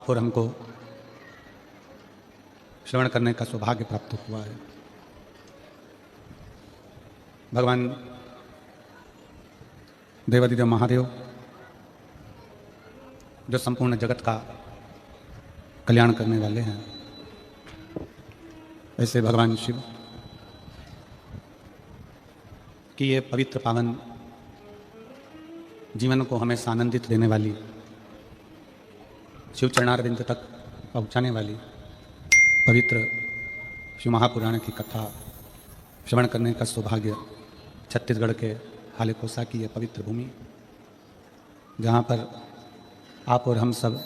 और हमको श्रवण करने का सौभाग्य प्राप्त हुआ है। भगवान देवादिदेव महादेव जो संपूर्ण जगत का कल्याण करने वाले हैं, ऐसे भगवान शिव की ये पवित्र पावन जीवन को हमेशा आनंदित देने वाली, शिव चरणारविंद तक पहुँचाने वाली पवित्र शिव महापुराण की कथा श्रवण करने का सौभाग्य छत्तीसगढ़ के हालेकोसा की यह पवित्र भूमि, जहाँ पर आप और हम सब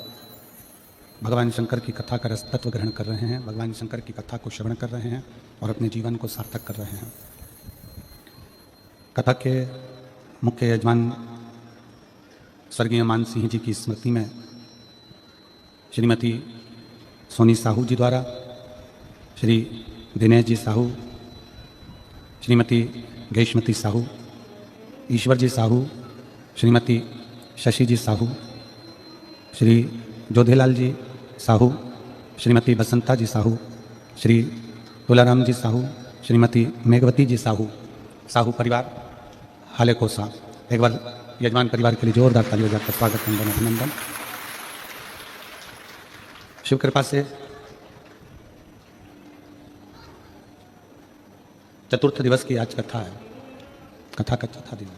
भगवान शंकर की कथा का रस तत्व ग्रहण कर रहे हैं, भगवान शंकर की कथा को श्रवण कर रहे हैं और अपने जीवन को सार्थक कर रहे हैं। कथा के मुख्य यजमान स्वर्गीय मान सिंह जी की स्मृति में श्रीमती सोनी साहू जी द्वारा श्री दिनेश जी साहू, श्रीमती गैश्मती साहू, ईश्वर जी साहू, श्रीमती शशि जी साहू, श्री जोधेलाल जी साहू, श्रीमती बसंता जी साहू, श्री तुलाराम जी साहू, श्रीमती मेघवती जी साहू, साहू परिवार हालेकोसा। एक बार यजमान परिवार के लिए जोरदार तालियों का स्वागत, वंदन, अभिनंदन। शिव कृपा से चतुर्थ दिवस की आज कथा है, कथा का चौथा दिन।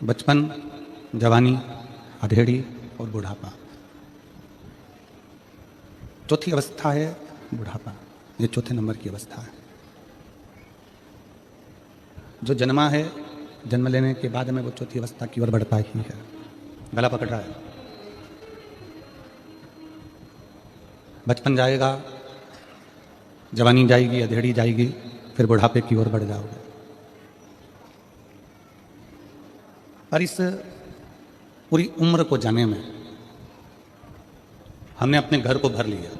बचपन, जवानी, अधेड़ी और बुढ़ापा, चौथी अवस्था है बुढ़ापा। ये चौथे नंबर की अवस्था है। जो जन्मा है, जन्म लेने के बाद में वो चौथी अवस्था की ओर बढ़ता ही है। गला पकड़ रहा है। बचपन जाएगा, जवानी जाएगी, अधेड़ी जाएगी, फिर बुढ़ापे की ओर बढ़ जाओगे। और इस पूरी उम्र को जाने में हमने अपने घर को भर लिया।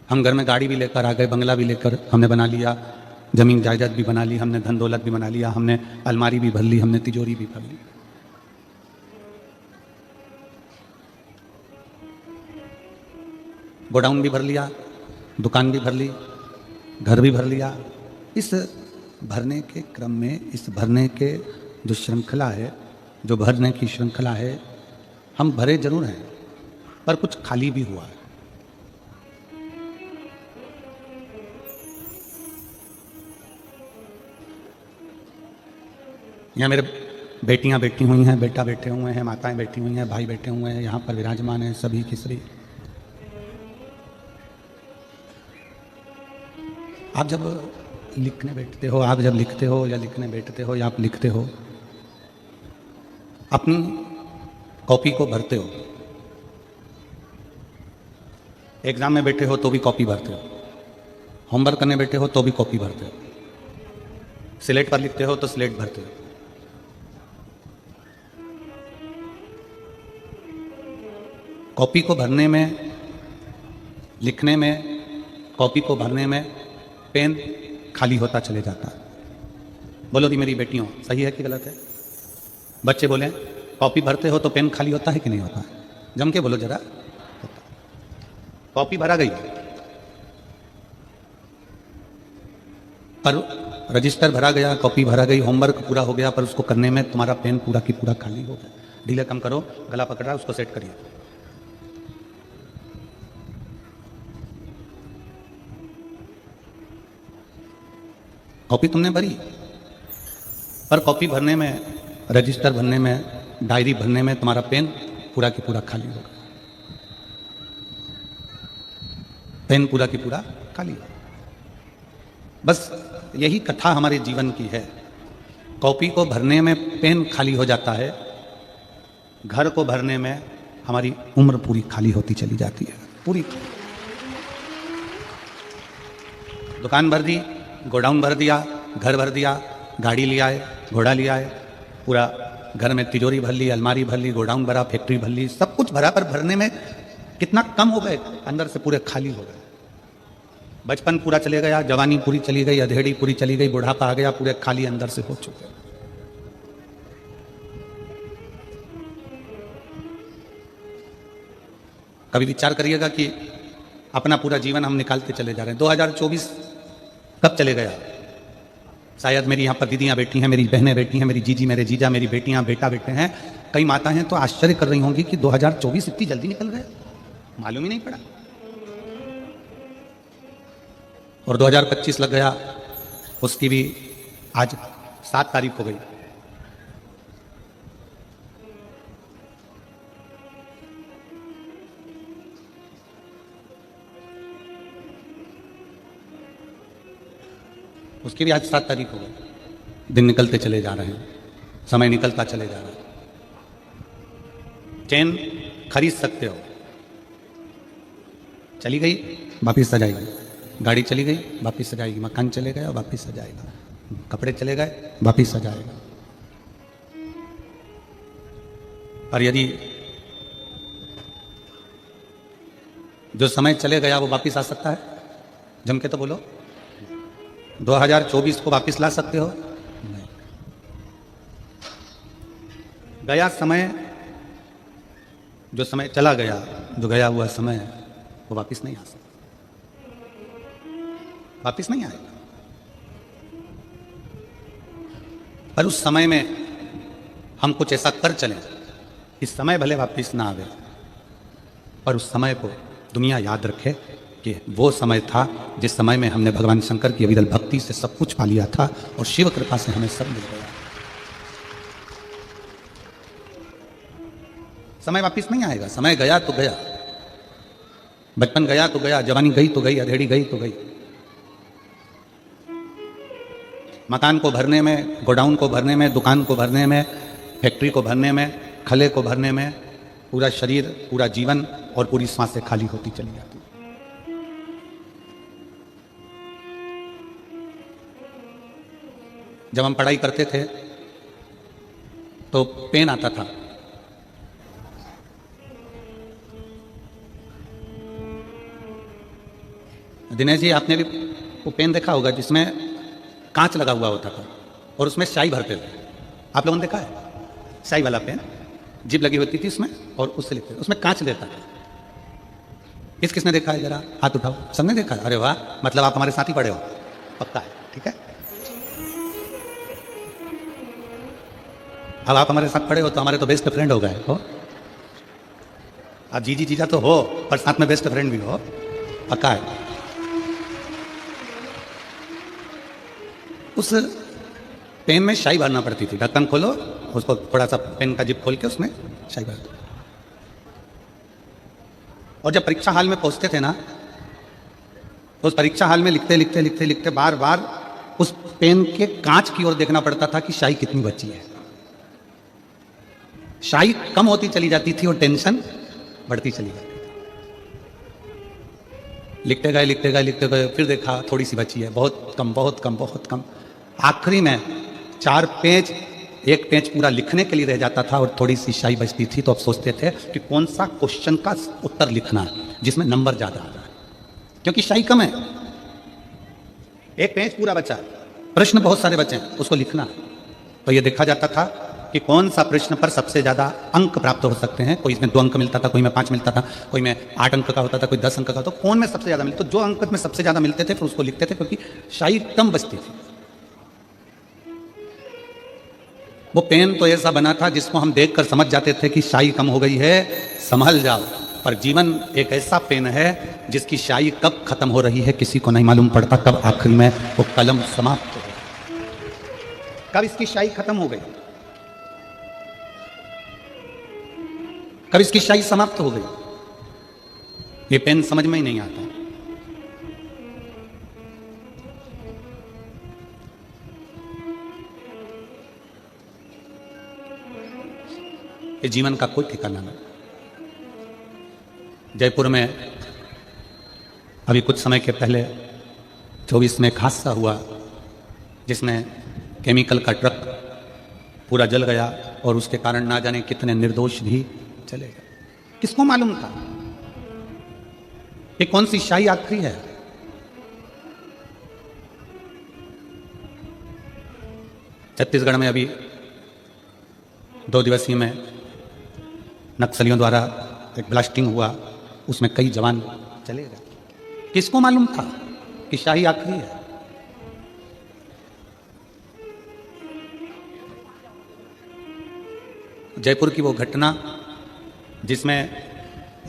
हम घर में गाड़ी भी लेकर आ गए, बंगला भी लेकर हमने बना लिया, जमीन जायदाद भी बना ली हमने, धन दौलत भी बना लिया हमने, अलमारी भी भर ली हमने, तिजोरी भी भर ली। गोडाउन भी भर लिया, दुकान भी भर ली, घर भी भर लिया। इस भरने के क्रम में, इस भरने के जो श्रृंखला है, जो भरने की श्रृंखला है, हम भरे जरूर हैं पर कुछ खाली भी हुआ है। यहाँ मेरे बेटियां बैठी हुई हैं, बेटा बैठे हुए हैं, माताएं बैठी हुई हैं, भाई बैठे हुए हैं, यहाँ पर विराजमान हैं सभी की सभी। आप जब लिखने बैठते हो, आप जब लिखते हो या लिखने बैठते हो या आप लिखते हो, अपनी कॉपी को भरते हो। एग्जाम में बैठे हो तो भी कॉपी भरते हो, होमवर्क करने बैठे हो तो भी कॉपी भरते हो, स्लेट पर लिखते हो तो स्लेट भरते हो। कॉपी को भरने में, लिखने में, कॉपी को भरने में पेन खाली होता चले जाता है। बोलो जी मेरी बेटियों, सही है कि गलत है? बच्चे बोले कॉपी भरते हो तो पेन खाली होता है कि नहीं होता है? जम के बोलो जरा। कॉपी भरा गई पर रजिस्टर भरा गया, कॉपी भरा गई, होमवर्क पूरा हो गया, पर उसको करने में तुम्हारा पेन पूरा की पूरा खाली हो गया। ढीले कम करो, गला पकड़ रहा है, उसको सेट करिए। कॉपी तुमने भरी, पर कॉपी भरने में, रजिस्टर भरने में, डायरी भरने में तुम्हारा पेन पूरा की पूरा खाली होगा। पेन पूरा की पूरा खाली होगा। बस यही कथा हमारे जीवन की है। कॉपी को भरने में पेन खाली हो जाता है, घर को भरने में हमारी उम्र पूरी खाली होती चली जाती है। पूरी दुकान भर दी, गोडाउन भर दिया, घर भर दिया, गाड़ी लिया है, घोड़ा लिया है, पूरा घर में तिजोरी भर ली, अलमारी भर ली, गोडाउन भरा, फैक्ट्री भर ली, सब कुछ भरा, पर भरने में कितना कम हो गए, अंदर से पूरे खाली हो गए। बचपन पूरा चले गया, जवानी पूरी चली गई, अधेड़ी पूरी चली गई, बुढ़ापा आ गया, पूरे खाली अंदर से हो चुके। कभी विचार करिएगा कि अपना पूरा जीवन हम निकालते चले जा रहे हैं। 2024 कब चले गया? शायद मेरी यहाँ पर दीदियाँ बैठी हैं, मेरी बहनें बैठी हैं, मेरी जीजी, मेरे जीजा, मेरी बेटियाँ, बेटा बैठे हैं, कई माता हैं, तो आश्चर्य कर रही होंगी कि 2024 इतनी जल्दी निकल गया, मालूम ही नहीं पड़ा। और 2025 लग गया, उसकी भी आज 7 तारीख हो गई। उसकी भी आज 7 तारीख हो गई। दिन निकलते चले जा रहे हैं, समय निकलता चले जा रहा है। चैन खरीद सकते हो, चली गई वापिस सजाएगी, गाड़ी चली गई वापिस सजाएगी, मकान चले गए वापिस सजाएगा, कपड़े चले गए वापिस सजाएगा। और यदि जो समय चले गया वो वापिस आ सकता है? जम के तो बोलो, 2024 को वापिस ला सकते हो? नहीं। गया समय, जो समय चला गया, जो गया हुआ समय वो वापिस नहीं आ सकता, वापिस नहीं आएगा। पर उस समय में हम कुछ ऐसा कर चलें, इस समय भले वापिस ना आवे, पर उस समय को दुनिया याद रखे कि वो समय था जिस समय में हमने भगवान शंकर की अविरल भक्ति से सब कुछ पा लिया था और शिव कृपा से हमें सब मिल गया। समय वापिस नहीं आएगा। समय गया तो गया, बचपन गया तो गया, जवानी गई तो गई, अधेड़ी गई तो गई। मकान को भरने में, गोडाउन को भरने में, दुकान को भरने में, फैक्ट्री को भरने में, खले को भरने में पूरा शरीर, पूरा जीवन और पूरी सांसें खाली होती चली जाती। जब हम पढ़ाई करते थे तो पेन आता था, दिनेश जी आपने भी वो पेन देखा होगा जिसमें कांच लगा हुआ होता था और उसमें स्याही भरते थे। आप लोगों ने देखा है? स्याही वाला पेन, जिप लगी होती थी उसमें और उससे लिखते थे, उसमें कांच लेता था। किसने देखा है? जरा हाथ उठाओ। सबने देखा है? अरे वाह, मतलब आप हमारे साथ ही पढ़े हो, पक्का है, ठीक है। अब आप हमारे साथ पढ़े हो तो हमारे तो बेस्ट फ्रेंड हो गए हो। आप जीजी जीजा तो हो पर साथ में बेस्ट फ्रेंड भी हो, पक्का है। उस पेन में स्याही भरना पड़ती थी, ढक्कन खोलो, उसको थोड़ा सा पेन का जिप खोल के उसमें स्याही भर दो। और जब परीक्षा हाल में पहुंचते थे ना, तो उस परीक्षा हाल में लिखते लिखते लिखते लिखते बार बार उस पेन के कांच की ओर देखना पड़ता था कि स्याही कितनी बची है। स्याही कम होती चली जाती थी और टेंशन बढ़ती चली जाती थी। लिखते गए लिखते गए लिखते गए, फिर देखा थोड़ी सी बची है, बहुत कम बहुत कम बहुत कम। आखिरी में 4 पेज, एक पेज पूरा लिखने के लिए रह जाता था और थोड़ी सी स्याही बचती थी। तो अब सोचते थे कि कौन सा क्वेश्चन का उत्तर लिखना है जिसमें नंबर ज्यादा आ जाए, क्योंकि स्याही कम है। एक पेज पूरा बचा, प्रश्न बहुत सारे बचे हैं, उसको लिखना। तो यह देखा जाता था कि कौन सा प्रश्न पर सबसे ज्यादा अंक प्राप्त हो सकते हैं। कोई इसमें 2 अंक मिलता था, कोई में 5 मिलता था, कोई में 8 अंक का होता था, कोई 10 अंक का। तो कौन में सबसे ज्यादा मिलता, तो जो अंक में सबसे ज्यादा मिलते थे फिर उसको लिखते थे, क्योंकि स्याही कम बचती थी। वो पेन तो ऐसा बना था जिसको हम देखकर समझ जाते थे कि स्याही कम हो गई है, संभल जाओ। पर जीवन एक ऐसा पेन है जिसकी स्याही कब खत्म हो रही है किसी को नहीं मालूम पड़ता, कब आखिर में वो कलम समाप्त हो गई, कब इसकी स्याही खत्म हो गई, कब इसकी स्याही समाप्त हो गई, ये पेन समझ में ही नहीं आता। ये जीवन का कोई ठिकाना नहीं। जयपुर में अभी कुछ समय के पहले 24 में एक हादसा हुआ जिसमें केमिकल का ट्रक पूरा जल गया और उसके कारण ना जाने कितने निर्दोष भी चले गए। किसको मालूम था ये कौन सी स्याही आखिरी है? छत्तीसगढ़ में अभी 2 दिवसीय में नक्सलियों द्वारा एक ब्लास्टिंग हुआ उसमें कई जवान चले गए। किसको मालूम था कि शाही आखिरी है? जयपुर की वो घटना जिसमें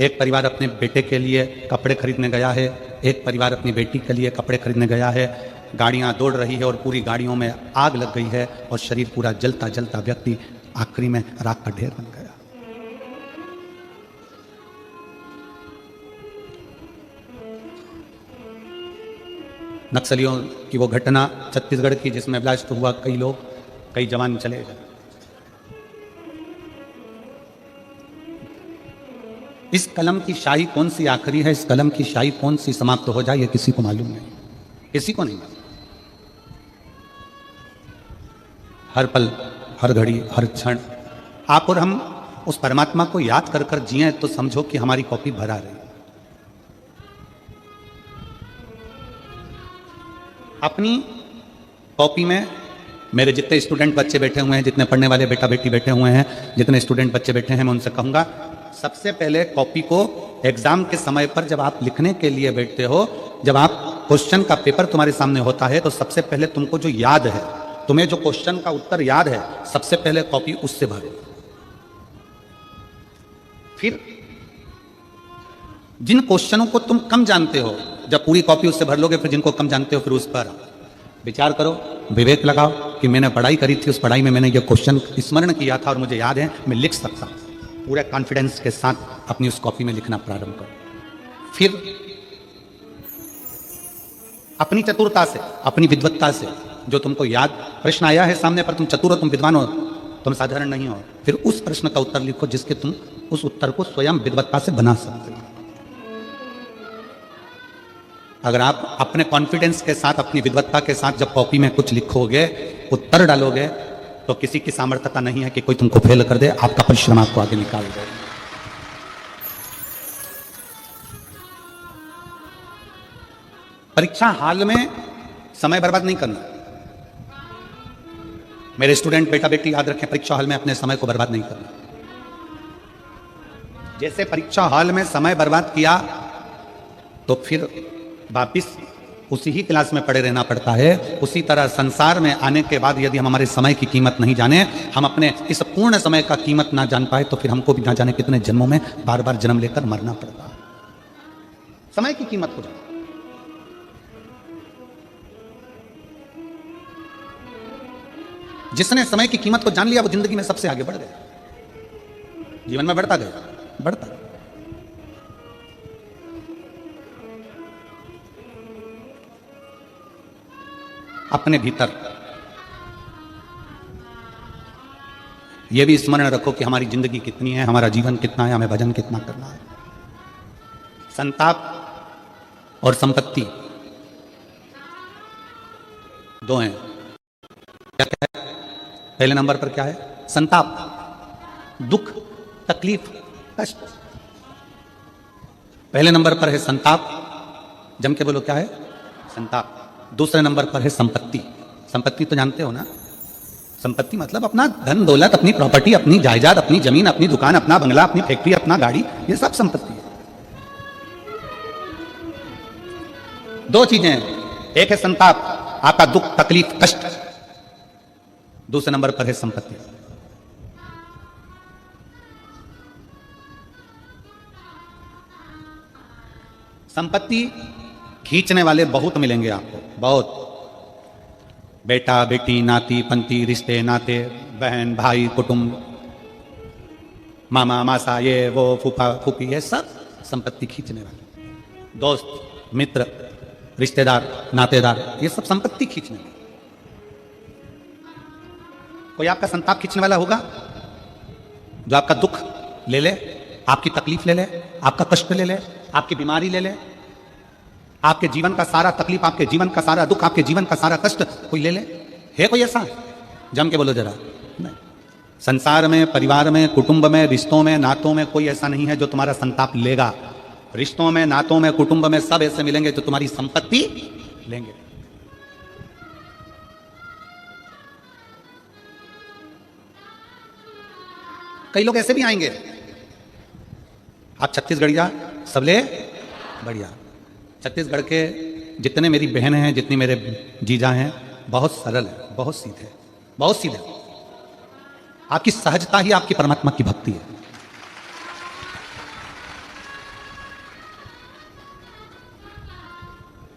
एक परिवार अपने बेटे के लिए कपड़े खरीदने गया है, एक परिवार अपनी बेटी के लिए कपड़े खरीदने गया है, गाड़ियां दौड़ रही है और पूरी गाड़ियों में आग लग गई है और शरीर पूरा जलता जलता व्यक्ति आखिरी में राख का ढेर बन गया। नक्सलियों की वो घटना छत्तीसगढ़ की जिसमें ब्लास्ट हुआ, कई जवान चले गए। इस कलम की शाही कौन सी आखिरी है, इस कलम की शाही कौन सी समाप्त हो जाए, ये किसी को मालूम नहीं, किसी को नहीं मालूम। हर पल, हर घड़ी, हर क्षण आप और हम उस परमात्मा को याद कर कर जिए तो समझो कि हमारी कॉपी भरा रही। अपनी कॉपी में मेरे जितने स्टूडेंट बच्चे बैठे हुए हैं, जितने पढ़ने वाले बेटा बेटी बैठे हुए हैं, जितने स्टूडेंट बच्चे बैठे हैं, मैं उनसे कहूंगा सबसे पहले कॉपी को एग्जाम के समय पर जब आप लिखने के लिए बैठते हो, जब आप क्वेश्चन का पेपर तुम्हारे सामने होता है, तो सबसे पहले तुमको जो याद है, तुम्हें जो क्वेश्चन का उत्तर याद है, सबसे पहले कॉपी उससे भरो। फिर जिन क्वेश्चनों को तुम कम जानते हो, जब पूरी कॉपी उससे भर लोगे, फिर जिनको कम जानते हो फिर उस पर विचार करो, विवेक लगाओ कि मैंने पढ़ाई करी थी, उस पढ़ाई में मैंने ये क्वेश्चन स्मरण किया था और मुझे याद है, मैं लिख सकता हूं। पूरे कॉन्फिडेंस के साथ अपनी उस कॉपी में लिखना प्रारंभ करो। फिर अपनी चतुरता से, अपनी विद्वत्ता से, जो तुमको याद प्रश्न आया है सामने पर, तुम चतुर हो, तुम विद्वान हो, तुम साधारण नहीं हो, फिर उस प्रश्न का उत्तर लिखो जिसके तुम उस उत्तर को स्वयं विद्वत्ता से बना सकते हो। अगर आप अपने कॉन्फिडेंस के साथ, अपनी विद्वत्ता के साथ जब कॉपी में कुछ लिखोगे, उत्तर डालोगे, तो किसी की सामर्थ्यता नहीं है कि कोई तुमको फेल कर दे, आपका परिश्रम आपको आगे निकाल दे। परीक्षा हाल में समय बर्बाद नहीं करना। मेरे स्टूडेंट बेटा बेटी याद रखें, परीक्षा हॉल में अपने समय को बर्बाद नहीं करना। जैसे परीक्षा हॉल में समय बर्बाद किया तो फिर वापिस उसी ही क्लास में पड़े रहना पड़ता है। उसी तरह संसार में आने के बाद यदि हम हमारे समय की कीमत नहीं जाने, हम अपने इस पूर्ण समय का कीमत ना जान पाए, तो फिर हमको भी ना जाने कितने जन्मों में बार बार जन्म लेकर मरना पड़ता है। समय की कीमत को जानो। जिसने समय की कीमत को जान लिया वो जिंदगी में सबसे आगे बढ़ गया, जीवन में बढ़ता गया, बढ़ता गया। अपने भीतर यह भी स्मरण रखो कि हमारी जिंदगी कितनी है, हमारा जीवन कितना है, हमें भजन कितना करना है। संताप और संपत्ति दो हैं। क्या क्या है? पहले नंबर पर क्या है? संताप, दुख, तकलीफ, कष्ट। पहले नंबर पर है संताप, जम के बोलो क्या है? संताप। दूसरे नंबर पर है संपत्ति। संपत्ति तो जानते हो ना, संपत्ति मतलब अपना धन दौलत, अपनी प्रॉपर्टी, अपनी जायदाद, अपनी जमीन, अपनी दुकान, अपना बंगला, अपनी फैक्ट्री, अपना गाड़ी, ये सब संपत्ति है। दो चीजें हैं, एक है संताप, आपका दुख, तकलीफ, कष्ट। दूसरे नंबर पर है संपत्ति। संपत्ति खींचने वाले बहुत मिलेंगे आपको, बहुत। बेटा बेटी, नाती पंती, रिश्ते नाते, बहन भाई, कुटुंब, मामा मासा, ये वो, फूफा फूफी, ये सब संपत्ति खींचने वाले। दोस्त मित्र, रिश्तेदार, नातेदार, ये सब संपत्ति खींचने वाले। कोई आपका संताप खींचने वाला होगा जो आपका दुख ले ले, आपकी तकलीफ ले ले, आपका कष्ट ले ले, आपकी बीमारी ले ले, आपके जीवन का सारा तकलीफ, आपके जीवन का सारा दुख, आपके जीवन का सारा कष्ट कोई ले ले? है कोई ऐसा? जम के बोलो जरा। नहीं। संसार में, परिवार में, कुटुंब में, रिश्तों में, नातों में कोई ऐसा नहीं है जो तुम्हारा संताप लेगा। रिश्तों में, नातों में, कुटुंब में सब ऐसे मिलेंगे जो तुम्हारी संपत्ति लेंगे। कई लोग ऐसे भी आएंगे, आप छत्तीसगढ़िया सबले बढ़िया। छत्तीसगढ़ के जितने मेरी बहनें हैं, जितनी मेरे जीजा हैं, बहुत सरल है, बहुत सीधे, बहुत सीधे। आपकी सहजता ही आपकी परमात्मा की भक्ति है।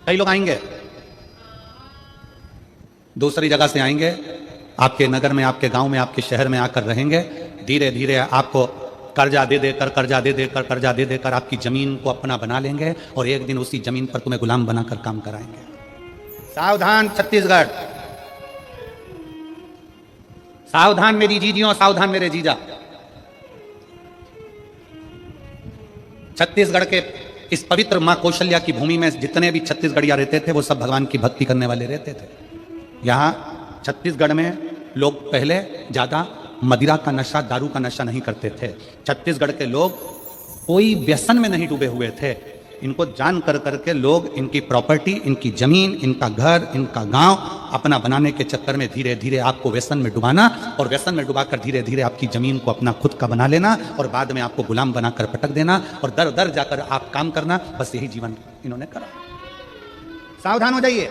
कई लोग आएंगे दूसरी जगह से, आएंगे आपके नगर में, आपके गांव में, आपके शहर में आकर रहेंगे। धीरे धीरे आपको कर्जा दे देकर आपकी जमीन को अपना बना लेंगे और एक दिन उसी जमीन पर तुम्हें गुलाम बनाकर काम कराएंगे। सावधान छत्तीसगढ़, सावधान मेरी जीजियों, सावधान मेरे जीजा। छत्तीसगढ़ के इस पवित्र मां कौशल्या की भूमि में जितने भी छत्तीसगढ़िया रहते थे, वो सब भगवान की भक्ति करने वाले रहते थे। यहां छत्तीसगढ़ में लोग पहले ज्यादा मदिरा का नशा, दारू का नशा नहीं करते थे। छत्तीसगढ़ के लोग कोई व्यसन में नहीं डूबे हुए थे। इनको जान कर करके लोग इनकी प्रॉपर्टी, इनकी जमीन, इनका घर, इनका गांव अपना बनाने के चक्कर में धीरे धीरे आपको व्यसन में डुबाना, और व्यसन में डुबाकर धीरे धीरे आपकी जमीन को अपना खुद का बना लेना, और बाद में आपको गुलाम बनाकर पटक देना और दर दर जाकर आप काम करना। बस यही जीवन इन्होंने करा। सावधान हो जाइए।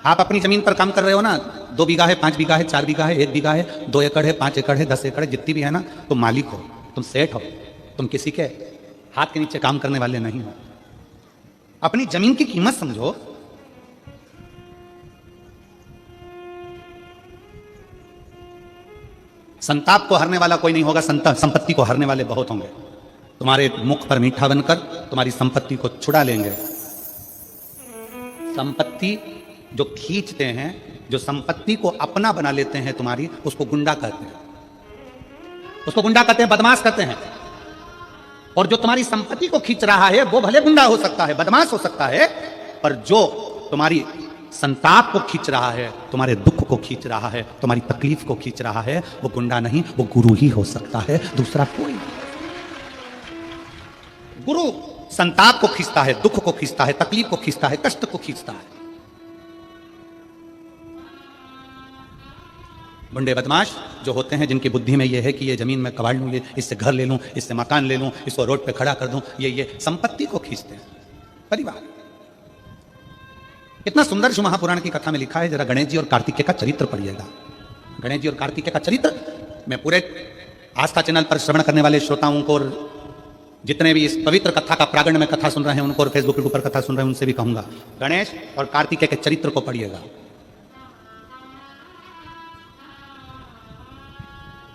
आप अपनी जमीन पर काम कर रहे हो ना, 2 बीघा है, 5 बीघा है, 4 बीघा है, 1 बीघा है, 2 एकड़ है, 5 एकड़ है, 10 एकड़ है, जितनी भी है ना, तुम मालिक हो, तुम सेठ हो, तुम किसी के हाथ के नीचे काम करने वाले नहीं हो। अपनी जमीन की कीमत समझो। संताप को हरने वाला कोई नहीं होगा, संपत्ति को हरने वाले बहुत होंगे। तुम्हारे मुख पर मीठा बनकर तुम्हारी संपत्ति को छुड़ा लेंगे। संपत्ति जो खींचते हैं, जो संपत्ति को अपना बना लेते हैं तुम्हारी, उसको गुंडा कहते हैं, उसको गुंडा कहते हैं, बदमाश कहते हैं। और जो तुम्हारी संपत्ति को खींच रहा है वो भले गुंडा हो सकता है, बदमाश हो सकता है, पर जो तुम्हारी संताप को खींच रहा है, तुम्हारे दुख को खींच रहा है, तुम्हारी तकलीफ को खींच रहा है, वो गुंडा नहीं, वो गुरु ही हो सकता है, दूसरा कोई नहीं। गुरु संताप को खींचता है, दुख को खींचता है, तकलीफ को खींचता है, कष्ट को खींचता है। गुंडे बदमाश जो होते हैं, जिनकी बुद्धि में यह है कि ये जमीन में कबाड़ लूं, इससे घर ले लूं, इससे मकान ले लूं, इसको रोड पे खड़ा कर दूं, ये संपत्ति को खींचते हैं। परिवार कितना सुंदर शिव महापुराण की कथा में लिखा है। जरा गणेश जी और कार्तिकेय का चरित्र पढ़िएगा। गणेश जी और कार्तिकेय का चरित्र मैं पूरे आस्था चैनल पर श्रवण करने वाले श्रोताओं को, और जितने भी इस पवित्र कथा का प्रांगण में कथा सुन रहे हैं उनको, और फेसबुक के ऊपर कथा सुन रहे हैं उनसे भी कहूंगा, गणेश और कार्तिकेय के चरित्र को पढ़िएगा।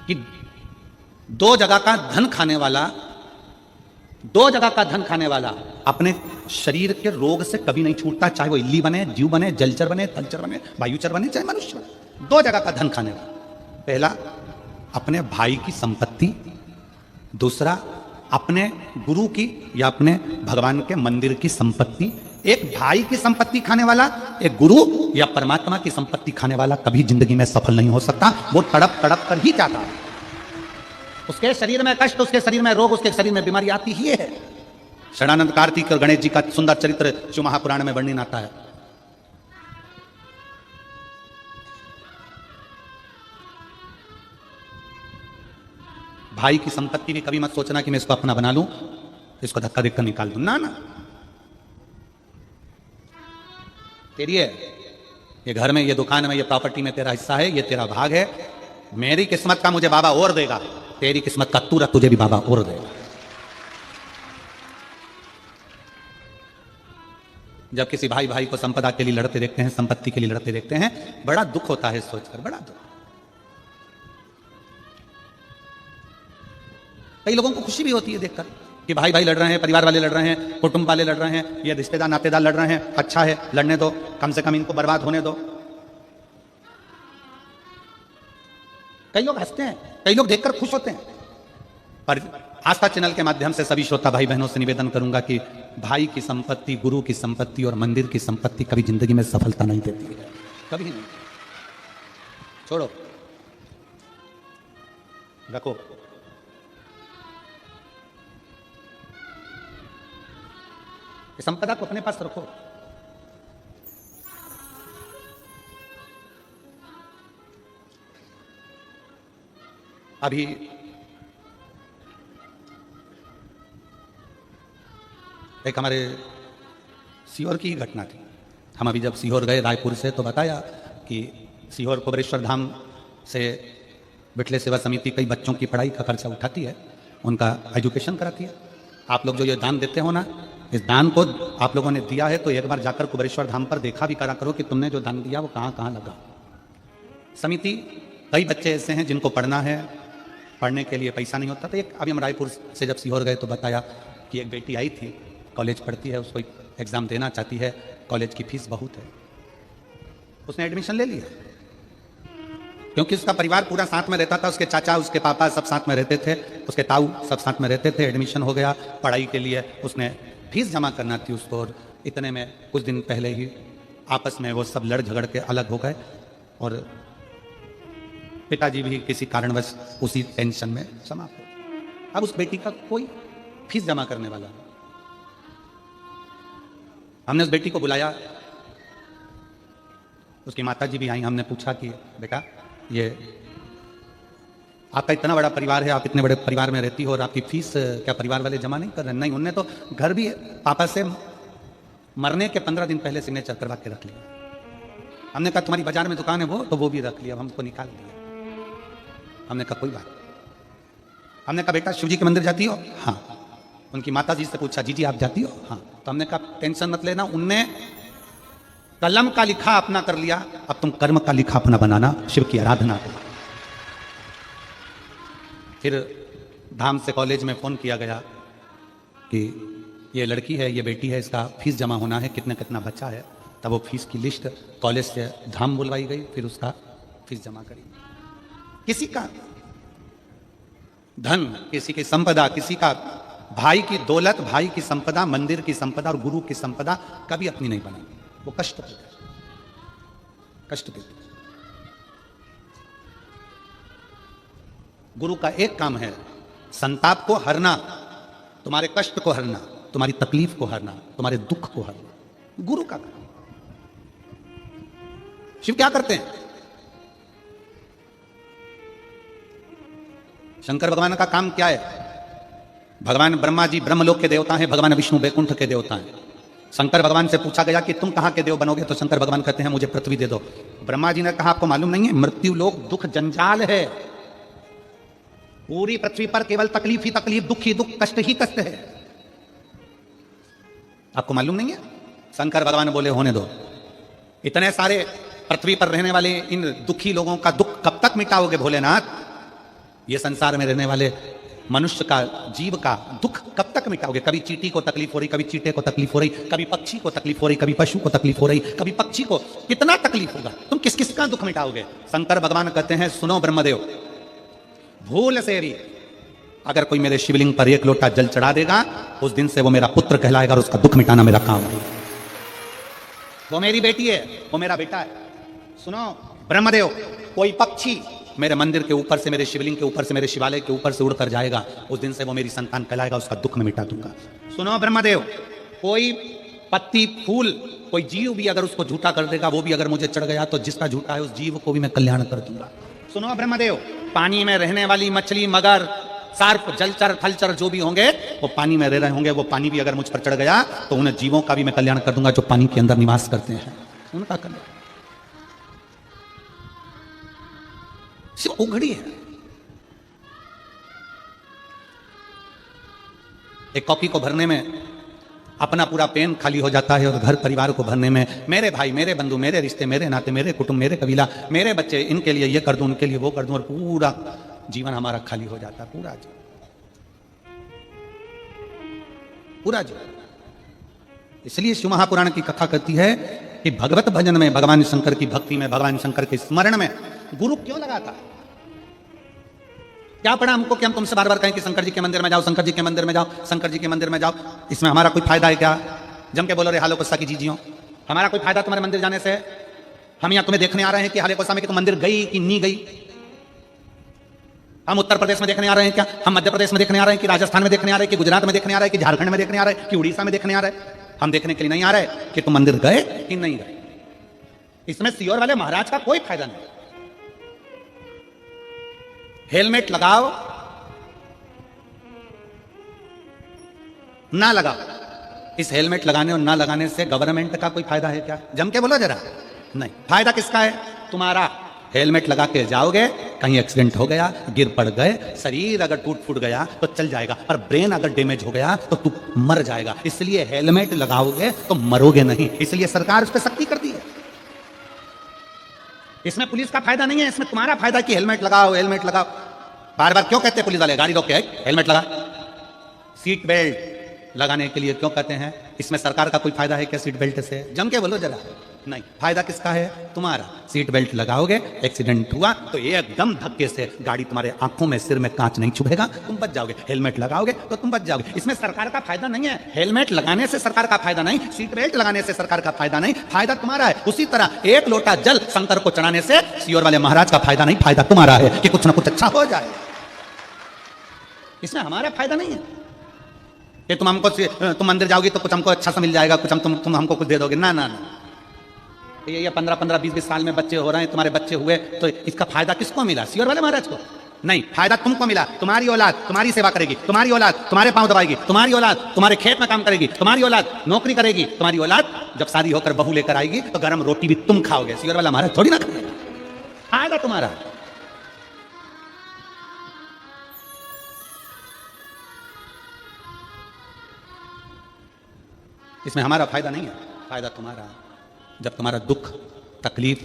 कि 2 जगह का धन खाने वाला, 2 जगह का धन खाने वाला अपने शरीर के रोग से कभी नहीं छूटता, चाहे वो इल्ली बने, जीव बने, जलचर बने, थलचर बने, वायुचर बने, चाहे मनुष्य बने। 2 जगह का धन खाने वाला। पहला अपने भाई की संपत्ति, दूसरा अपने गुरु की या अपने भगवान के मंदिर की संपत्ति। एक भाई की संपत्ति खाने वाला, एक गुरु या परमात्मा की संपत्ति खाने वाला कभी जिंदगी में सफल नहीं हो सकता। वो तड़प तड़प कर ही जाता है। उसके शरीर में कष्ट, उसके शरीर में रोग, उसके शरीर में बीमारी आती ही है। षडानंद कार्तिक और गणेश जी का सुंदर चरित्र शिव महापुराण में वर्णन आता है। भाई की संपत्ति में कभी मत सोचना कि मैं इसको अपना बना लूं, इसको धक्का देकर निकाल दूं। ना ना, तेरी है, ये घर में, ये दुकान में, ये प्रॉपर्टी में तेरा हिस्सा है, ये तेरा भाग है। मेरी किस्मत का मुझे बाबा और देगा, तेरी किस्मत का तुरंत तुझे भी बाबा और देगा। जब किसी भाई भाई को संपदा के लिए लड़ते देखते हैं, संपत्ति के लिए लड़ते देखते हैं, बड़ा दुख होता है सोचकर, बड़ा दुख। कई लोगों को खुशी भी होती है देखकर कि भाई भाई लड़ रहे हैं, परिवार वाले लड़ रहे हैं, कुटुंब वाले लड़ रहे हैं, ये रिश्तेदार नातेदार लड़ रहे हैं, अच्छा है, लड़ने दो, कम से कम इनको बर्बाद होने दो। कई लोग हंसते हैं, कई लोग देखकर खुश होते हैं। पर आस्था चैनल के माध्यम से सभी श्रोता भाई बहनों से निवेदन करूंगा कि भाई की संपत्ति, गुरु की संपत्ति और मंदिर की संपत्ति कभी जिंदगी में सफलता नहीं देती है, कभी नहीं। छोड़ो, रखो। संपदा को अपने पास रखो। अभी एक हमारे सीहोर की ही घटना थी। हम अभी जब सीहोर गए रायपुर से तो बताया कि सीहोर कुबेरेश्वर धाम से बिटले सेवा समिति कई बच्चों की पढ़ाई का खर्चा उठाती है, उनका एजुकेशन कराती है। आप लोग जो ये दान देते हो ना, इस दान को आप लोगों ने दिया है तो एक बार जाकर कुबेरेश्वर धाम पर देखा भी करा करो कि तुमने जो दान दिया वो कहाँ कहाँ लगा। समिति, कई बच्चे ऐसे हैं जिनको पढ़ना है, पढ़ने के लिए पैसा नहीं होता। तो एक अभी हम रायपुर से जब सीहोर गए तो बताया कि एक बेटी आई थी, कॉलेज पढ़ती है, उसको एग्ज़ाम देना चाहती है, कॉलेज की फीस बहुत है। उसने एडमिशन ले लिया क्योंकि उसका परिवार पूरा साथ में रहता था, उसके चाचा, उसके पापा सब साथ में रहते थे, उसके ताऊ सब साथ में रहते थे। एडमिशन हो गया, पढ़ाई के लिए उसने फीस जमा करना थी उसको, और इतने में कुछ दिन पहले ही आपस में वो सब लड़ झगड़ के अलग हो गए और पिताजी भी किसी कारणवश उसी टेंशन में समाप्त हो। अब उस बेटी का कोई फीस जमा करने वाला नहीं। हमने उस बेटी को बुलाया, उसकी माताजी भी आई। हमने पूछा कि बेटा, ये आपका इतना बड़ा परिवार है, आप इतने बड़े परिवार में रहती हो और आपकी फीस क्या परिवार वाले जमा नहीं कर रहे? नहीं, उनने तो घर भी पापा से मरने के 15 दिन पहले सिग्नेचर करवा के रख लिया। हमने कहा तुम्हारी बाजार में दुकान है वो, तो वो भी रख लिया, हमको निकाल दिया। हमने कहा कोई बात। हमने कहा बेटा शिव जी के मंदिर जाती हो? हाँ। उनकी माता जी से पूछा, जी जी आप जाती हो? हाँ। तो हमने कहा टेंशन मत लेना, उनने कलम का लिखा अपना कर लिया, अब तुम कर्म का लिखा अपना बनाना, शिव की आराधना करो। फिर धाम से कॉलेज में फोन किया गया कि ये लड़की है, ये बेटी है, इसका फीस जमा होना है, कितना कितना बचा है। तब वो फीस की लिस्ट कॉलेज से धाम बुलवाई गई, फिर उसका फीस जमा करी। किसी का धन, किसी की संपदा, किसी का भाई की दौलत, भाई की संपदा, मंदिर की संपदा और गुरु की संपदा कभी अपनी नहीं बनेगी। वो कष्ट देते, कष्ट देते। गुरु का एक काम है संताप को हरना, तुम्हारे कष्ट को हरना, तुम्हारी तकलीफ को हरना, तुम्हारे दुख को हरना, गुरु का काम। शिव क्या करते हैं? शंकर भगवान का काम क्या है? भगवान ब्रह्मा जी ब्रह्मलोक के देवता हैं, भगवान विष्णु बैकुंठ के देवता हैं। शंकर भगवान से पूछा गया कि तुम कहां के देव बनोगे? तो शंकर भगवान कहते हैं मुझे पृथ्वी दे दो। ब्रह्मा जी ने कहा आपको मालूम नहीं है, मृत्यु लोक दुख जंजाल है, पूरी पृथ्वी पर केवल तकलीफ ही तकलीफ, दुख ही दुख, कष्ट ही कष्ट है। आपको मालूम नहीं है? शंकर भगवान बोले होने दो, इतने सारे पृथ्वी पर रहने वाले इन दुखी लोगों का दुख कब तक मिटाओगे भोलेनाथ? ये संसार में रहने वाले मनुष्य का, जीव का दुख कब तक मिटाओगे? कभी चींटी को तकलीफ हो रही, कभी चींटे को तकलीफ हो रही, कभी पक्षी को तकलीफ हो रही, कभी पशु को तकलीफ हो रही, कभी पक्षी को, कितना तकलीफ होगा? तुम किस किस का दुख मिटाओगे? शंकर भगवान कहते हैं सुनो ब्रह्मदेव, भूल से भी अगर कोई मेरे शिवलिंग पर 1 लोटा जल चढ़ा देगा, उस दिन से वो मेरा पुत्र कहलाएगा और उसका दुख मिटाना मेरा काम है। वो मेरी बेटी है, वो मेरा बेटा है। सुनो ब्रह्मदेव, कोई पक्षी मेरे मंदिर के ऊपर से, मेरे शिवलिंग के ऊपर से, मेरे शिवालय के ऊपर से उड़कर जाएगा, उस दिन से वो मेरी संतान कहलाएगा, उसका दुख मैं मिटा दूंगा। सुनो ब्रह्मदेव, कोई पत्ती फूल, कोई जीव भी अगर उसको झूठा कर देगा, वो भी अगर मुझे चढ़ गया, तो जिसका झूठा है उस जीव को भी मैं कल्याण कर दूंगा। सुनो ब्रह्मदेव, पानी में रहने वाली मछली, मगर, सर्प, जलचर, थलचर जो भी होंगे, वो पानी में रह रहे होंगे, वो पानी भी अगर मुझ पर चढ़ गया तो उन जीवों का भी मैं कल्याण कर दूंगा जो पानी के अंदर निवास करते हैं, उनका कल्याण। सिर्फ उघड़ी है। एक कॉपी को भरने में अपना पूरा पेन खाली हो जाता है और घर परिवार को भरने में मेरे भाई, मेरे बंधु, मेरे रिश्ते, मेरे नाते, मेरे कुटुंब, मेरे कबीला, मेरे बच्चे, इनके लिए ये कर दूं, उनके लिए वो कर दूं, और पूरा जीवन हमारा खाली हो जाता है, पूरा जीवन, पूरा जीवन। इसलिए शिव महापुराण की कथा कहती है कि भगवत भजन में, भगवान शंकर की भक्ति में, भगवान शंकर के स्मरण में गुरु क्यों लगाता है? क्या पड़ा हमको कि हम तुमसे बार बार कहें कि शंकर जी के मंदिर में जाओ, शंकर जी के मंदिर में जाओ, शंकर जी के मंदिर में जाओ? इसमें हमारा कोई फायदा है क्या? जम के बोलो रे हालो कोसा की जीजियो, हमारा कोई फायदा तुम्हारे मंदिर जाने से? हम यहाँ तुम्हें देखने आ रहे हैं कि हाले कोसा में कि तुम मंदिर गई कि नहीं गई? हम उत्तर प्रदेश में देखने आ रहे हैं क्या? हम मध्य प्रदेश में देखने आ रहे हैं कि राजस्थान में देखने आ रहे हैं कि गुजरात में देखने आ रहे हैं कि झारखंड में देखने आ रहे हैं कि उड़ीसा में देखने आ रहे हैं? हम देखने के लिए नहीं आ रहे कि तुम मंदिर गए कि नहीं गए। इसमें सीहोर वाले महाराज का कोई फायदा नहीं। हेलमेट लगाओ ना लगाओ, इस हेलमेट लगाने और ना लगाने से गवर्नमेंट का कोई फायदा है क्या? जम के बोलो जरा। नहीं, फायदा किसका है? तुम्हारा। हेलमेट लगा के जाओगे, कहीं एक्सीडेंट हो गया, गिर पड़ गए, शरीर अगर टूट फूट गया तो चल जाएगा, पर ब्रेन अगर डैमेज हो गया तो तू मर जाएगा। इसलिए हेलमेट लगाओगे तो मरोगे नहीं, इसलिए सरकार उस पर सख्ती कर दी है। इसमें पुलिस का फायदा नहीं है, इसमें तुम्हारा फायदा कि हेलमेट लगाओ, हेलमेट लगाओ। बार बार क्यों कहते हैं पुलिस वाले, गाड़ी रोक के हेलमेट लगा? सीट बेल्ट लगाने के लिए क्यों कहते हैं? इसमें सरकार का कोई फायदा है क्या सीट बेल्ट से? जम के बोलो जरा। नहीं, फायदा किसका है? तुम्हारा। सीट बेल्ट लगाओगे, एक्सीडेंट हुआ तो एकदम धक्के से गाड़ी तुम्हारे आंखों में, सिर में कांच नहीं चुभेगा, तुम बच जाओगे। हेलमेट लगाओगे तो तुम बच जाओगे। इसमें सरकार का फायदा नहीं है, हेलमेट लगाने से सरकार का फायदा नहीं, सीट बेल्ट लगाने से सरकार का फायदा नहीं, फायदा तुम्हारा है। उसी तरह एक लोटा जल शंकर को चढ़ाने से सियोर वाले महाराज का फायदा नहीं, फायदा तुम्हारा है कि कुछ ना कुछ अच्छा हो जाए। इसमें हमारा फायदा नहीं है कि तुम मंदिर जाओगी तो कुछ हमको अच्छा सा मिल जाएगा, कुछ तुम हमको कुछ दे दोगे। ना ना ना, ये 15-15, 20-20 साल में बच्चे हो रहे हैं, तुम्हारे बच्चे हुए तो इसका फायदा किसको मिला? सियोर वाले महाराज को नहीं, फायदा तुमको मिला। तुम्हारी औलाद तुम्हारी सेवा करेगी, तुम्हारी औलाद तुम्हारे पांव दबाएगी, तुम्हारी औलाद तुम्हारे खेत में काम करेगी, तुम्हारी औलाद नौकरी करेगी, तुम्हारी औलाद जब शादी होकर बहू लेकर आएगी तो गर्म रोटी भी तुम खाओगे। सियोर वाला महाराज थोड़ी ना खाएगा, फायदा तुम्हारा। इसमें हमारा फायदा नहीं है, फायदा तुम्हारा। जब तुम्हारा दुख, तकलीफ,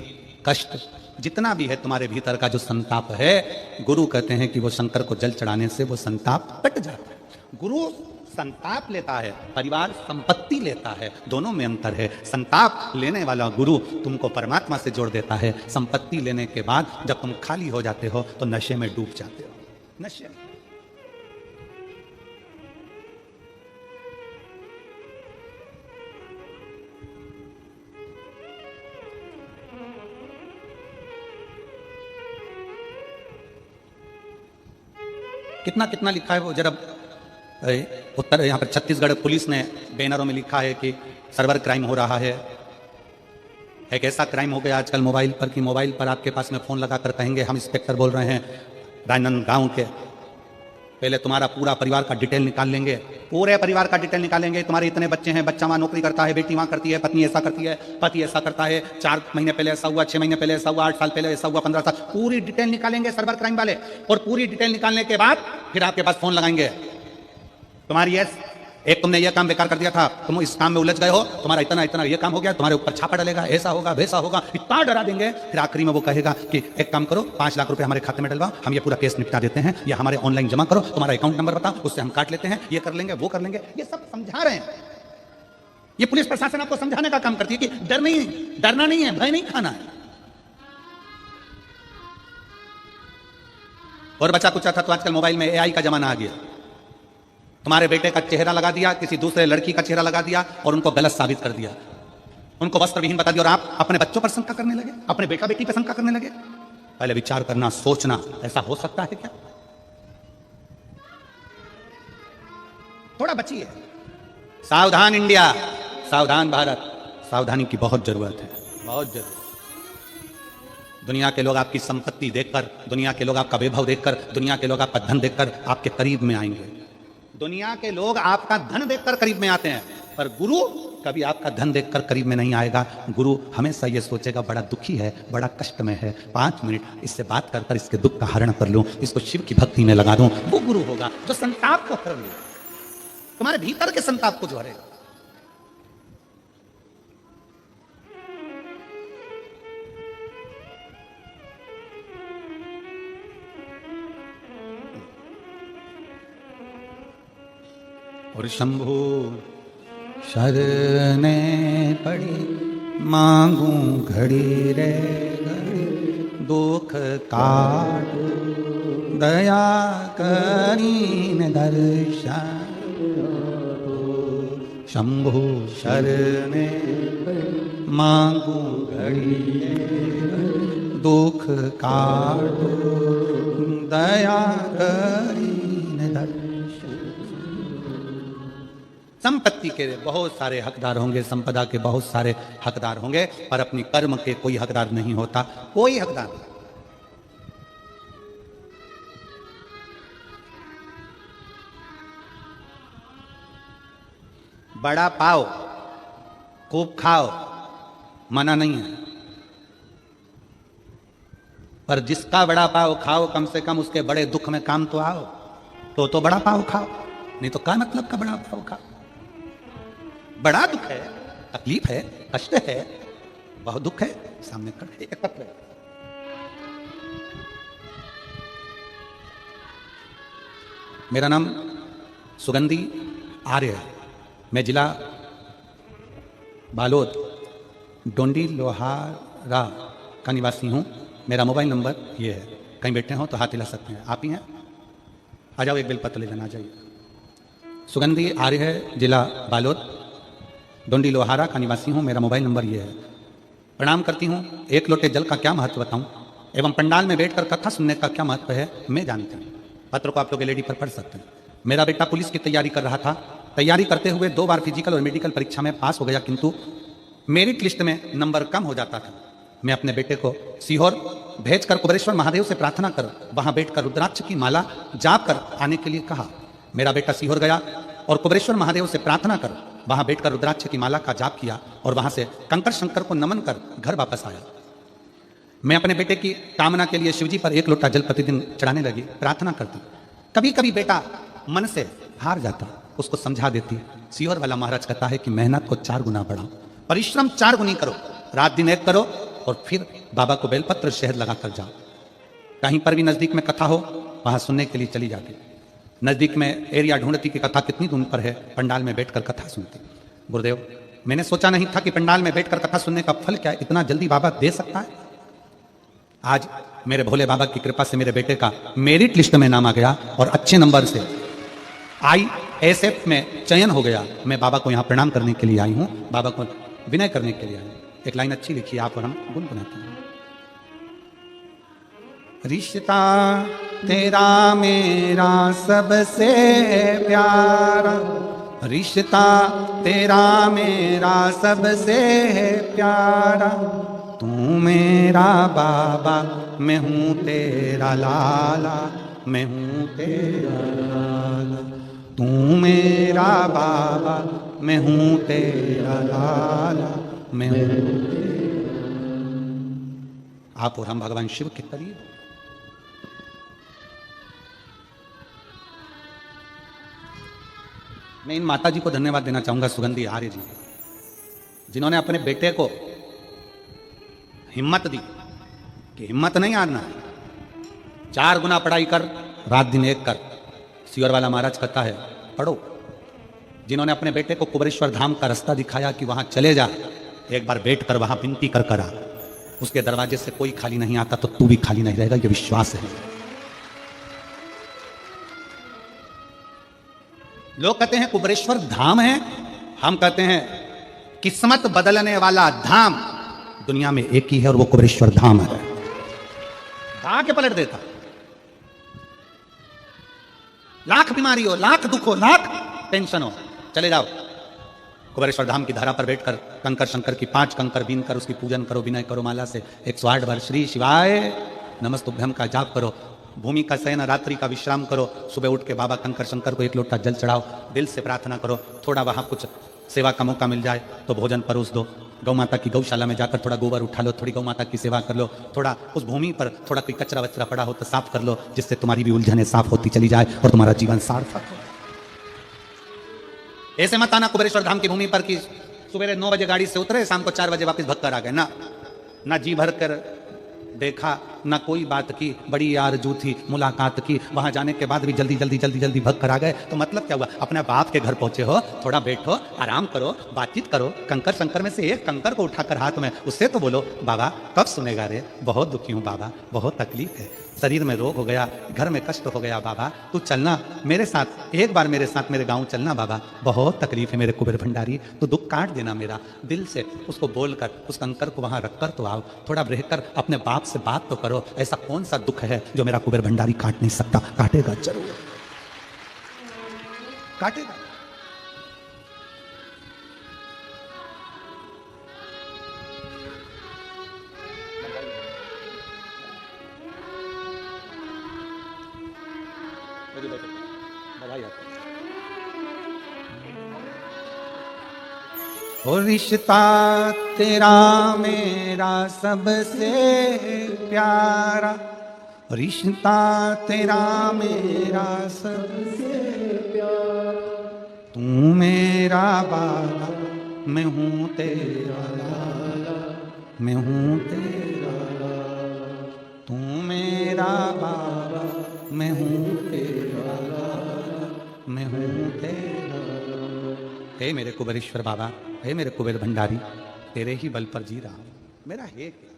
कष्ट जितना भी है तुम्हारे भीतर का जो संताप है, गुरु कहते हैं कि वो शंकर को जल चढ़ाने से वो संताप कट जाता है। गुरु संताप लेता है, परिवार संपत्ति लेता है, दोनों में अंतर है। संताप लेने वाला गुरु तुमको परमात्मा से जोड़ देता है, संपत्ति लेने के बाद जब तुम खाली हो जाते हो तो नशे में डूब जाते हो, नशे में। कितना कितना लिखा है वो जरा। उत्तर यहाँ पर छत्तीसगढ़ पुलिस ने बैनरों में लिखा है कि सर्वर क्राइम हो रहा है। एक ऐसा क्राइम हो गया आजकल मोबाइल पर कि मोबाइल पर आपके पास में फ़ोन लगाकर कहेंगे हम इंस्पेक्टर बोल रहे हैं राजनांदगांव के। पहले तुम्हारा पूरा परिवार का डिटेल निकाल लेंगे, पूरे परिवार का डिटेल निकालेंगे। तुम्हारे इतने बच्चे हैं, बच्चा वहाँ नौकरी करता है, बेटी वहाँ करती है, पत्नी ऐसा करती है, पति ऐसा करता है, 4 महीने पहले ऐसा हुआ, 6 महीने पहले ऐसा हुआ, 8 साल पहले ऐसा हुआ, 15 साल, पूरी डिटेल निकालेंगे सर्वर क्राइम वाले। और पूरी डिटेल निकालने के बाद फिर आपके पास फोन लगाएंगे, तुम्हारी एक तुमने ये काम बेकार कर दिया था, तुम इस काम में उलझ गए हो, तुम्हारा इतना इतना ये काम हो गया, तुम्हारे ऊपर छापा डलेगा, ऐसा होगा वैसा होगा, इतना डरा देंगे। फिर आखिरी में वो कहेगा कि एक काम करो, 5 लाख रुपए हमारे खाते में डलवाओ, हम ये पूरा केस निपटा देते हैं, या हमारे ऑनलाइन जमा करो, तुम्हारा अकाउंट नंबर बताओ, उससे हम काट लेते हैं, ये कर लेंगे वो कर लेंगे। ये सब समझा रहे हैं, ये पुलिस प्रशासन आपको समझाने का काम करती है कि डरना नहीं है, भय नहीं खाना है। और बचा कुछ था तो आजकल मोबाइल में AI का जमाना आ गया। तुम्हारे बेटे का चेहरा लगा दिया, किसी दूसरे लड़की का चेहरा लगा दिया और उनको गलत साबित कर दिया, उनको वस्त्र विहीन बता दिया, और आप अपने बच्चों पर शंका करने लगे, अपने बेटा बेटी पर शंका करने लगे। पहले विचार करना, सोचना, ऐसा हो सकता है क्या? थोड़ा बचिए। सावधान इंडिया, सावधान भारत, सावधानी की बहुत जरूरत है, बहुत जरूरत। दुनिया के लोग आपकी संपत्ति देखकर, दुनिया के लोग आपका वैभव देखकर, दुनिया के लोग आपका धन देखकर आपके करीब में आएंगे। दुनिया के लोग आपका धन देखकर करीब में आते हैं, पर गुरु कभी आपका धन देखकर करीब में नहीं आएगा। गुरु हमेशा ये सोचेगा बड़ा दुखी है, बड़ा कष्ट में है, 5 मिनट इससे बात कर कर इसके दुख का हरण कर लूं, इसको शिव की भक्ति में लगा दूं। वो गुरु होगा जो संताप को हर ले, तुम्हारे भीतर के संताप को जो हरेगा। और शंभु शरणे पड़ी मांगू घड़ी रे घड़ी, दुख काट दया करीन दर्शन। शंभु शरणे मांगू घड़ी दुख काट दया करीन दर्शन। संपत्ति के बहुत सारे हकदार होंगे, संपदा के बहुत सारे हकदार होंगे, पर अपनी कर्म के कोई हकदार नहीं होता, कोई हकदार नहीं। बड़ा पाओ, खूब खाओ, मना नहीं है, पर जिसका बड़ा पाव खाओ कम से कम उसके बड़े दुख में काम तो आओ। तो बड़ा पाव खाओ, नहीं तो क्या मतलब का बड़ा पाव खाओ। बड़ा दुख है, तकलीफ है, कष्ट है, बहुत दुख है, सामने कर एक पत्र है। मेरा नाम सुगंधी आर्य है। मैं जिला बालोद डोंडी लोहारा का निवासी हूँ। मेरा मोबाइल नंबर ये है, कहीं बैठे हो तो हाथ हिला सकते हैं। आप ही हैं, आ जाओ, एक बेलपत्र ले जाना चाहिए। सुगंधी आर्य है, जिला बालोद डोंडी लोहारा का निवासी हूँ। मेरा मोबाइल नंबर ये है। प्रणाम करती हूँ। एक लोटे जल का क्या महत्व बताऊँ एवं पंडाल में बैठकर कथा सुनने का क्या महत्व है मैं जानती हूँ। पत्र को आप लोग एलईडी पर पढ़ सकते हैं। मेरा बेटा पुलिस की तैयारी कर रहा था। तैयारी करते हुए 2 बार फिजिकल और मेडिकल परीक्षा में पास हो गया, किंतु मेरिट लिस्ट में नंबर कम हो जाता था। मैं अपने बेटे को सीहोर भेजकर कुबेरेश्वर महादेव से प्रार्थना कर वहां बैठकर रुद्राक्ष की माला जाप कर आने के लिए कहा। मेरा बेटा सीहोर गया और कुबेरेश्वर महादेव से प्रार्थना कर वहां बैठकर रुद्राक्ष की माला का जाप किया और वहां से कंकर शंकर को नमन कर घर वापस आया। मैं अपने बेटे की कामना के लिए शिवजी पर 1 लोटा जल प्रतिदिन चढ़ाने लगी, प्रार्थना करती। कभी कभी बेटा मन से हार जाता, उसको समझा देती। सीहोर वाला महाराज कहता है कि मेहनत को 4 गुना बढ़ाओ, परिश्रम 4 गुनी करो, रात दिन एक करो और फिर बाबा को बेलपत्र शहद लगा कर जाओ। कहीं पर भी नजदीक में कथा हो वहां सुनने के लिए चली जाती। नजदीक में एरिया ढूंढती कि कथा कितनी दूर पर है, पंडाल में बैठकर कथा सुनती। गुरुदेव, मैंने सोचा नहीं था कि पंडाल में बैठकर कथा सुनने का फल क्या इतना जल्दी बाबा दे सकता है। आज मेरे भोले बाबा की कृपा से मेरे बेटे का मेरिट लिस्ट में नाम आ गया और अच्छे नंबर से ISF में चयन हो गया। मैं बाबा को यहाँ प्रणाम करने के लिए आई हूँ, बाबा को विनय करने के लिए आई हूँ। एक लाइन अच्छी लिखी आप और हम गुनगुनाते हैं। रिश्ता तेरा मेरा सबसे प्यारा, रिश्ता तेरा मेरा सबसे प्यारा, तू मेरा बाबा मैं हूँ तेरा लाला, मैं हूँ तेरा लाला, तू मेरा बाबा मैं हूँ तेरा लाला, मैं हूँ। आप और हम भगवान शिव के करीब। मैं इन माता जी को धन्यवाद देना चाहूंगा, सुगंधी आर्य जी, जिन्होंने अपने बेटे को हिम्मत दी कि हिम्मत नहीं हारना है, 4 गुना पढ़ाई कर, रात दिन एक कर। सीहोर वाला महाराज कहता है पढ़ो। जिन्होंने अपने बेटे को कुबेरेश्वर धाम का रास्ता दिखाया कि वहां चले जा, एक बार बैठ कर वहां विनती कर करा, उसके दरवाजे से कोई खाली नहीं आता तो तू भी खाली नहीं रहेगा, यह विश्वास है। लोग कहते हैं कुबेरेश्वर धाम है, हम कहते हैं किस्मत बदलने वाला धाम दुनिया में एक ही है और वो कुबेरेश्वर धाम है। के पलट देता। लाख बीमारी हो, लाख दुख हो, लाख टेंशन हो, चले जाओ कुबेरेश्वर धाम की धारा पर बैठकर कंकर शंकर की 5 कंकर बीन कर उसकी पूजन करो, विनय करो, माला से 108 बार श्री शिवाय नमस्तुभ्यम का जाप करो, भूमि का शयन, रात्रि का विश्राम करो, सुबह उठ के बाबा कंकर शंकर को 1 लोटा जल चढ़ाओ, दिल से प्रार्थना करो, थोड़ा वहां कुछ सेवा का मौका मिल जाए तो भोजन परोस दो, गौ माता की गौशाला में जाकर थोड़ा गोबर उठा लो, थोड़ी गौ माता की सेवा कर लो, थोड़ा उस भूमि पर थोड़ा कोई कचरा वचरा पड़ा हो तो साफ कर लो, जिससे तुम्हारी भी उलझने साफ होती चली जाए और तुम्हारा जीवन सार्थक हो। ऐसे मत आना कुबेरेश्वर धाम की भूमि पर कि सुबह 9 बजे गाड़ी से उतरे, शाम को 4 बजे वापस भग कर आ गए। ना जी भर कर देखा, ना कोई बात की, बड़ी आरज़ू थी मुलाकात की, वहां जाने के बाद भी जल्दी जल्दी जल्दी जल्दी भग कर आ गए, तो मतलब क्या हुआ? अपने बाप के घर पहुंचे हो, थोड़ा बैठो, आराम करो, बातचीत करो, कंकर शंकर में से एक कंकर को उठाकर हाथ में उससे तो बोलो बाबा कब सुनेगा रे, बहुत दुखी हूं बाबा, बहुत तकलीफ है, शरीर में रोग हो गया, घर में कष्ट हो गया बाबा, तू चलना मेरे साथ, एक बार मेरे साथ मेरे गाँव चलना बाबा, बहुत तकलीफ है मेरे कुबेर भंडारी, तू दुख काट देना मेरा। दिल से उसको बोलकर उस कंकर को वहां रखकर तो आओ, थोड़ा रहकर अपने बाप से बात तो करो, ऐसा कौन सा दुख है जो मेरा कुबेर भंडारी काट नहीं सकता? काटेगा जरूर, काटेगा। ओ रिश्ता तेरा मेरा सबसे प्यारा, रिश्ता तेरा मेरा सबसे प्यारा, तू मेरा बाला मैं हूँ तेरा लाला, मैं हूँ तेरा लाला, तू मेरा बाबा मैं हूँ तेरा लाला, मैं हूँ तेरा लाला। हे मेरे कुबेरेश्वर बाबा, हे मेरे कुबेर भंडारी, तेरे ही बल पर जी रहा हूं, मेरा है क्या।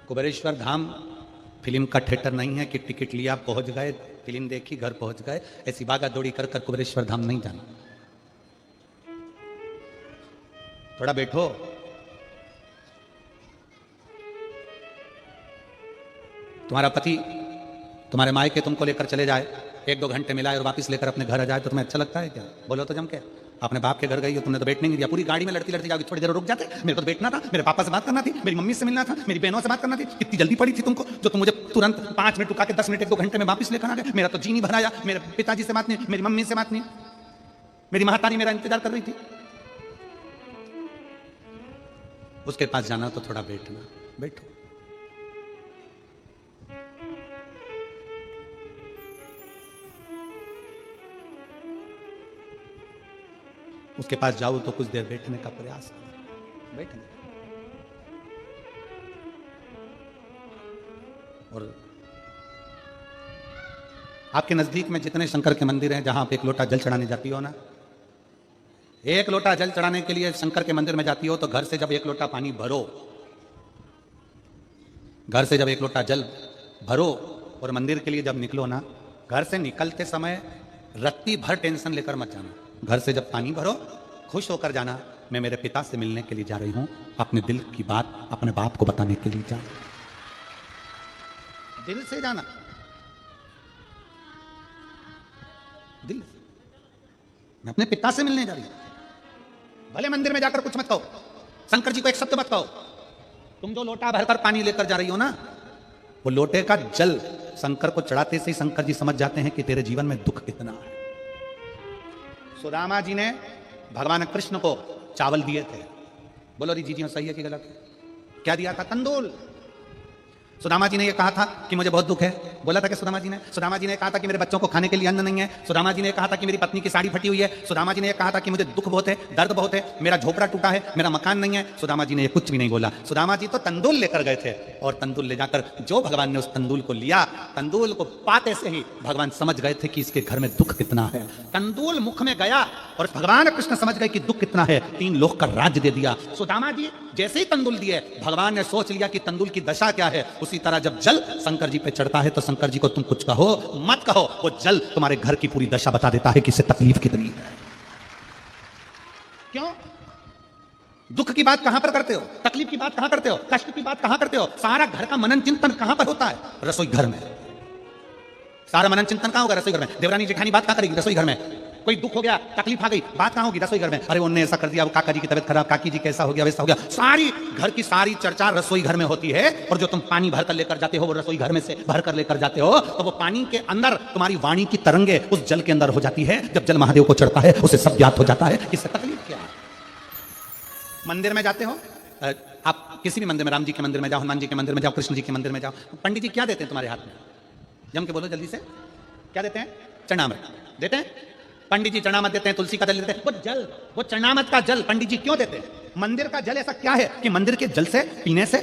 कुबेरेश्वर धाम फिल्म का थिएटर नहीं है कि टिकट लिया पहुंच गए, फिल्म देखी घर पहुंच गए, ऐसी भागा दौड़ी कर कर कुबेरेश्वर धाम नहीं जाना। थोड़ा बैठो, तुम्हारा पति तुम्हारे मायके तुमको लेकर चले जाए, 1-2 घंटे मिलाए और वापस लेकर अपने घर आ जाए तो तुम्हें अच्छा लगता है क्या? बोलो तो जम के। अपने बाप के घर गई हो, तुमने तो बैठने नहीं दिया, पूरी गाड़ी में लड़ती लड़ती जाओगी, थोड़ी देर रुक जाते, मेरे को तो बैठना था, मेरे पापा से बात करना थी, मेरी मम्मी से मिलना था, मेरी बहनों से बात करना थी, कितनी जल्दी पड़ी थी तुमको जो तुम मुझे तुरंत 5 मिनट रुका के 10 मिनट 1-2 घंटे में वापस लेकर आ गए। मेरा तो जी नहीं भराया, मेरे पिताजी से बात नहीं, मेरी मम्मी से बात नहीं, मेरी महतारी मेरा इंतजार कर रही थी। उसके पास जाना तो थोड़ा बैठना, बैठो। उसके पास जाओ तो कुछ देर बैठने का प्रयास करो, बैठने। और आपके नजदीक में जितने शंकर के मंदिर हैं जहां आप 1 लोटा जल चढ़ाने जाती हो ना, 1 लोटा जल चढ़ाने के लिए शंकर के मंदिर में जाती हो तो घर से जब 1 लोटा पानी भरो, घर से जब 1 लोटा जल भरो और मंदिर के लिए जब निकलो ना, घर से निकलते समय रत्ती भर टेंशन लेकर मत जाना। घर से जब पानी भरो खुश होकर जाना, मैं मेरे पिता से मिलने के लिए जा रही हूं, अपने दिल की बात अपने बाप को बताने के लिए जाना, दिल से जाना, दिल से। मैं अपने पिता से मिलने जा रही हूं। भले मंदिर में जाकर कुछ मत कहो, शंकर जी को एक शब्द मत कहो, तुम जो लोटा भरकर पानी लेकर जा रही हो ना, वो लोटे का जल शंकर को चढ़ाते से ही शंकर जी समझ जाते हैं कि तेरे जीवन में दुख कितना है। सुदामा जी ने भगवान कृष्ण को चावल दिए थे, बोलो री जी सही है कि गलत? क्या दिया था? तंदूल। सुदामा जी ने यह कहा था कि मुझे बहुत दुख है, बोला था कि सुदामा जी ने कहा था कि मेरे बच्चों को खाने के लिए अन्न नहीं है, सुदामा जी ने कहा था कि मेरी पत्नी की साड़ी फटी हुई है, सुदामा जी ने कहा था कि मुझे दुख बहुत है, दर्द बहुत है, मेरा झोपड़ा टूटा है, मेरा मकान नहीं है। सुदामा जी ने कुछ भी नहीं बोला, सुदामा जी तो तंदूल लेकर गए थे और तंदूल ले जाकर जो भगवान ने उस तंदूल को लिया, तंदूल को पाते से ही भगवान समझ गए थे कि इसके घर में दुख कितना है। तंदूल मुख में गया और भगवान कृष्ण समझ गए कि दुख कितना है, 3 लोक का राज्य दे दिया। सुदामा जी जैसे ही तंदूल दिए, भगवान ने सोच लिया कि तंदूल की दशा क्या है। उसी तरह जब जल शंकर जी पे चढ़ता है तो शंकर जी को तुम कुछ कहो मत कहो, वो जल तुम्हारे घर की पूरी दशा बता देता है कि इससे तकलीफ कितनी है। क्यों? दुख की बात कहां पर करते हो, तकलीफ की बात कहां करते हो, कष्ट की बात कहां करते हो? सारा घर का मनन चिंतन कहां पर होता है? रसोई घर में। सारा मनन चिंतन कहां होगा? रसोई घर में। देवरानी जेठानी बात कहां करेगी? रसोई घर में। कोई दुख हो गया, तकलीफ आ गई, बात कहां होगी? रसोई घर में। अरे उन्होंने ऐसा कर दिया, वो काका जी की तबीयत खराब, काकी जी कैसा हो गया, वैसा हो गया। सारी घर की सारी चर्चा रसोई घर में होती है। और जो तुम पानी भरकर लेकर जाते हो वो रसोई घर में से भरकर लेकर जाते हो, तो वो पानी के अंदर तुम्हारी वाणी की तरंगे उस जल के अंदर हो जाती है। जब जल महादेव को चढ़ता है उसे सब ज्ञात हो जाता है कि इससे तकलीफ क्या है। मंदिर में जाते हो आप, किसी भी मंदिर में, राम जी के मंदिर में जाओ, हनुमान जी के मंदिर में जाओ, कृष्ण जी के मंदिर में जाओ, पंडित जी क्या देते हैं तुम्हारे हाथ में? जम के बोलो जल्दी से, क्या देते हैं? चरणामृत देते हैं। पंडित जी चरणामृत देते हैं, तुलसी का जल देते हैं। वो जल, वो चरणामृत का जल पंडित जी क्यों देते हैं? मंदिर का जल ऐसा क्या है कि मंदिर के जल से पीने से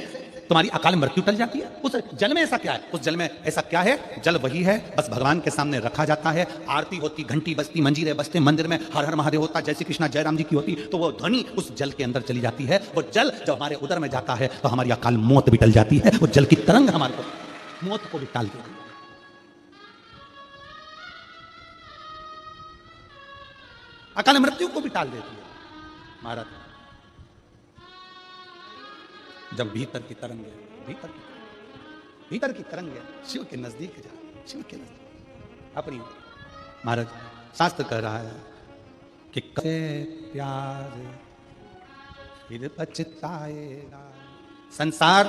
तुम्हारी अकाल मृत्यु टल जाती है? उस जल में ऐसा क्या है? उस जल में ऐसा क्या है? जल वही है, बस भगवान के सामने रखा जाता है, आरती होती, घंटी बजती, मंजीरे बजते, मंदिर में हर हर महादेव होता, जय श्री कृष्णा जय राम जी की होती, तो वो ध्वनि उस जल के अंदर चली जाती है। वो जल जब हमारे उदर में जाता है तो हमारी अकाल मौत भी टल जाती है। वो जल की तरंग हमारे को मौत को भी टाल देती है। अकाल मृत्यु को भी टाल देती है। महाराज जब भीतर की तरंग है, भीतर की तरंग है, शिव के नजदीक जा, शिव के नजदीक अपनी। महाराज शास्त्र कह रहा है कि कैसे प्यार फिर पछताएगा। संसार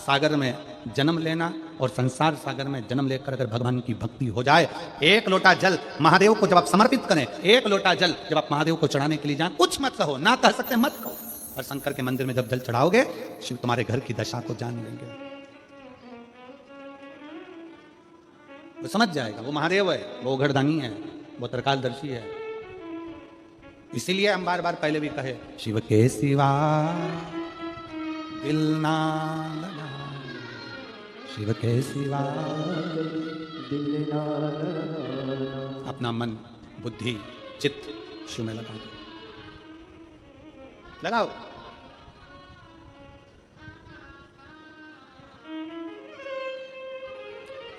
सागर में जन्म लेना और संसार सागर में जन्म लेकर अगर भगवान की भक्ति हो जाए, एक लोटा जल महादेव को जब आप समर्पित करें, एक लोटा जल जब आप महादेव को चढ़ाने के लिए जाएं, कुछ मत कहो, ना कह सकते मत कहो, और शंकर के मंदिर में जब जल चढ़ाओगे, शिव तुम्हारे घर की दशा को जान लेंगे, वो समझ जाएगा वो महादेव है, वो घरदानी है, वो त्रिकालदर्शी है। इसीलिए हम बार बार पहले भी कहे, शिव के सिवा दिल ना लगा, शिव के सिवा दिल ना लगा। अपना मन, बुद्धि, चित्त शिव में लगाओ।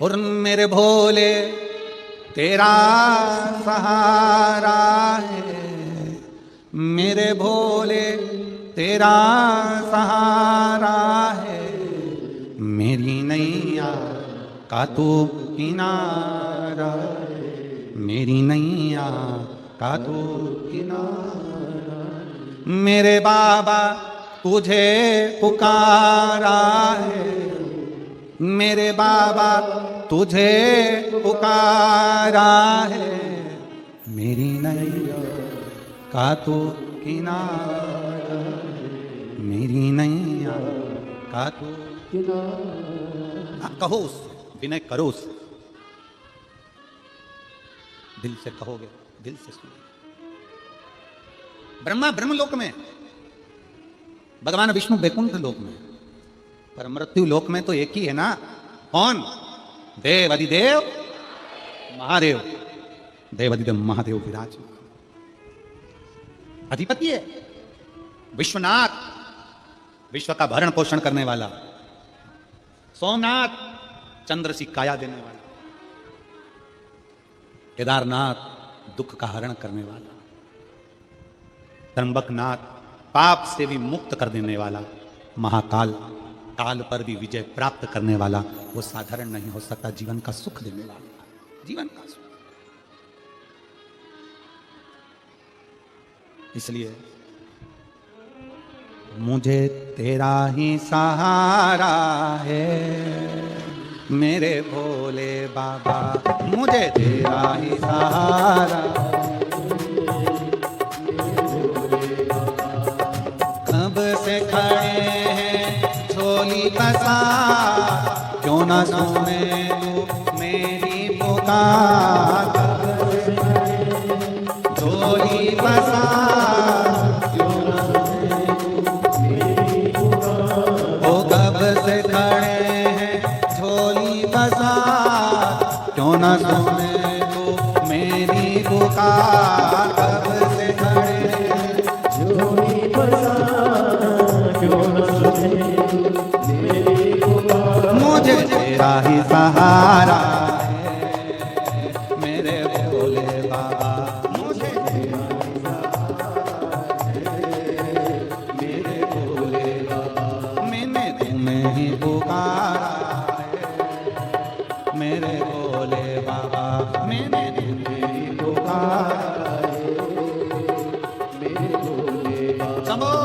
और मेरे भोले तेरा सहारा है, मेरे भोले तेरा सहारा है, मेरी नैया का तू किनारा है, मेरी नैया का तू किनारा, मेरे बाबा तुझे पुकारा है, मेरे बाबा तुझे पुकारा है, मेरी नैया का तू किनारा, मेरी नैया का तू किनारा। कहो उससे, विनय करो उससे, दिल से कहोगे, दिल से सुनोगे। ब्रह्मा ब्रह्मलोक में, भगवान विष्णु वैकुंठ लोक में, पर मृत्यु लोक में तो एक ही है ना, कौन? देव अधिदेव महादेव, देव अधिदेव महादेव विराज, अधिपति है, विश्वनाथ, विश्व का भरण पोषण करने वाला, सोमनाथ, चंद्र सी काया देने वाला, केदारनाथ, दुख का हरण करने वाला, त्र्यंबकनाथ, पाप से भी मुक्त कर देने वाला, महाकाल, काल पर भी विजय प्राप्त करने वाला, वो साधारण नहीं हो सकता, जीवन का सुख देने वाला, जीवन का सुख। इसलिए मुझे तेरा ही सहारा है, मेरे भोले बाबा, मुझे तेरा ही सहारा, कब से खड़े हैं झोली कसा, क्यों ना सुने तू मेरी पुकार, झोली कसा, क्यों ना सुने तो मेरी पुकार, कब से खड़े झोली बसा, क्यों ना सुने तो मेरी पुकार, मुझे तेरा ही सहारा है, मेरे भोले बाबा, मुझे तेरा ही सहारा है, मेरे भोले बाबा, मैंने तुम्हें ही पुकारा, मेरे भोले बाबा, मैंने तुम्हें पुकारा है, मेरे भोले बाबा।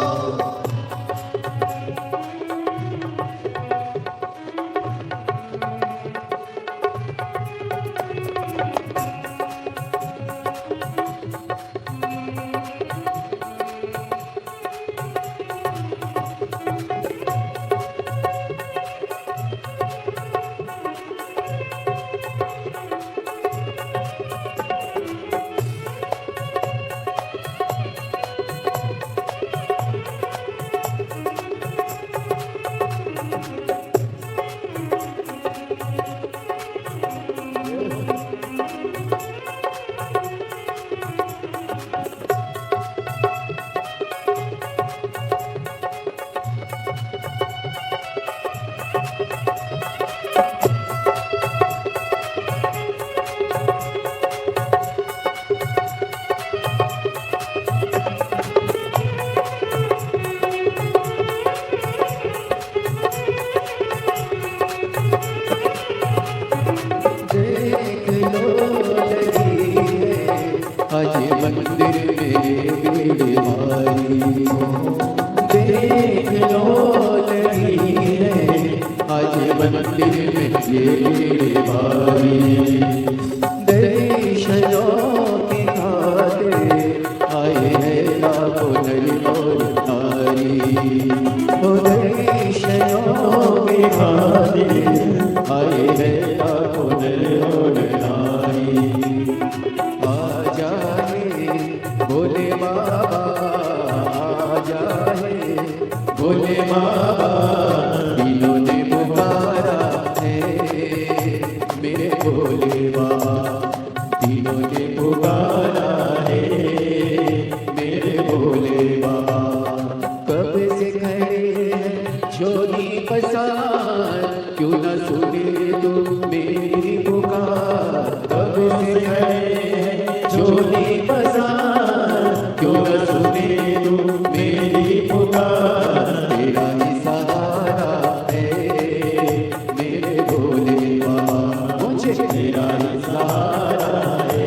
तीनों ने पुकारा है मेरे भोले बाबा। कब से खड़े हैं झोली पसार, क्यों न सुने तुम मेरी पुकार। कब से खड़े हैं झोली पसार, क्यों न सुने तुम मेरी पुकार। तेरा ही सहारा है मेरे भोले बाबा, मुझे तेरा ही सहारा है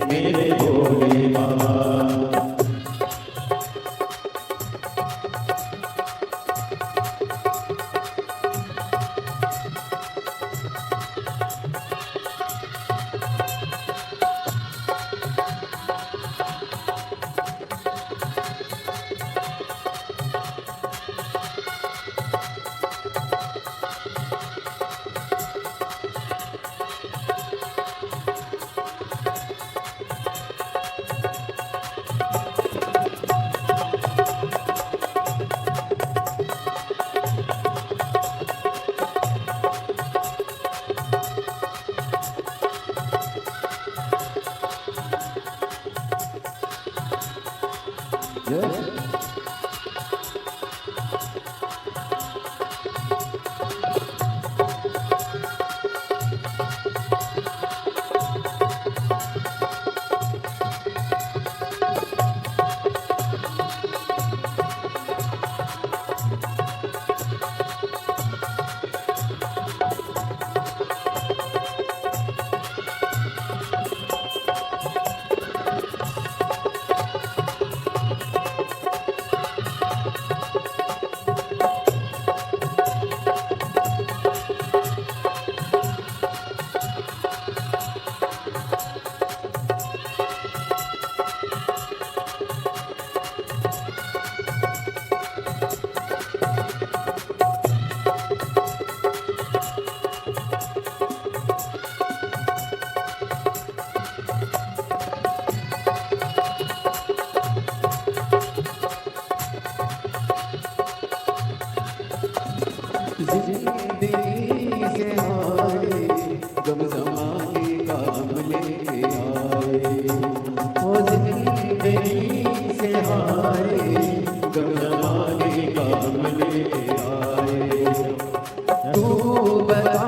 मेरे भोले बाबा। जिंदगी से हारे गम ज़माने काम लेके आए। ओ जिंदगी से हारे गम ज़माने काम लेके आए। तू बता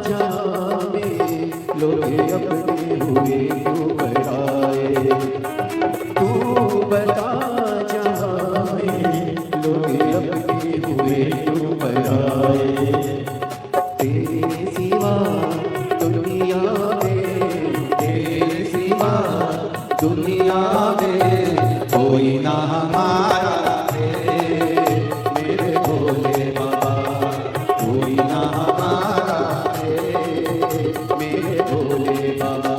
जा में लोग अपने हुए क्यों कराए। तू बता जा में लोग अपने हुए क्यों कराए। तेरे सिवा दुनिया में, तेरे सिवा दुनिया में कोई ना हमारा है मेरे भोले बाबा। कोई ना हमारा है मेरे भोले बाबा।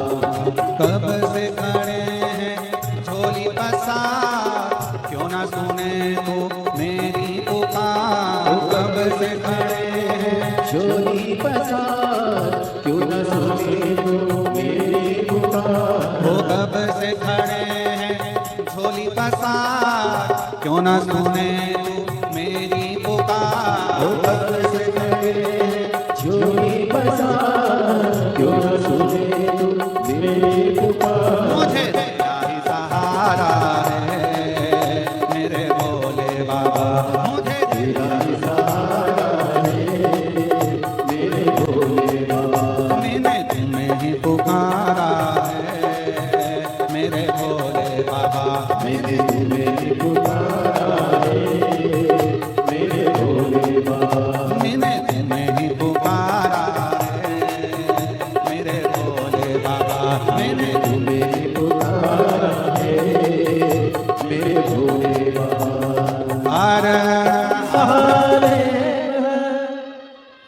कब से खड़े हैं झोली पसार, क्यों ना सुने तो मेरी पुकार। कब से खड़े हैं झोली पसार, क्यों न सुने तो मेरी पुकार। वो कब से खड़े हैं झोली पसार, क्यों ना सुने तो मेरी पुकार। वो कब से खड़े हैं झोली पसार, क्यों न सुने तो मेरी पुकार। मुझे तेरा ही सहारा है मेरे भोले बाबा। मुझे तेरा ही सहारा है मेरे भोले बाबा। मैंने तुम्हें ही पुकारा है मेरे भोले बाबा। मैंने तुम्हें पुकारा है मेरे भोले बाबा। मैंने तुम्हें ही पुकारा है मेरे भोले बाबा। मैंने तुम्हें पुकारा है मेरे भोले बाबा।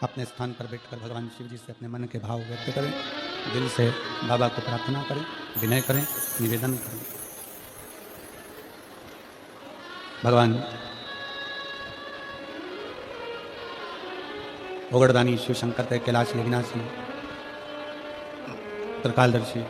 अपने स्थान पर बैठकर भगवान शिव जी से अपने मन के भाव व्यक्त करें। दिल से बाबा को प्रार्थना करें, विनय करें, निवेदन करें। भगवान ओगड़दानी शिव शंकर तय कैलाश अविनाशी त्रिकालदर्शी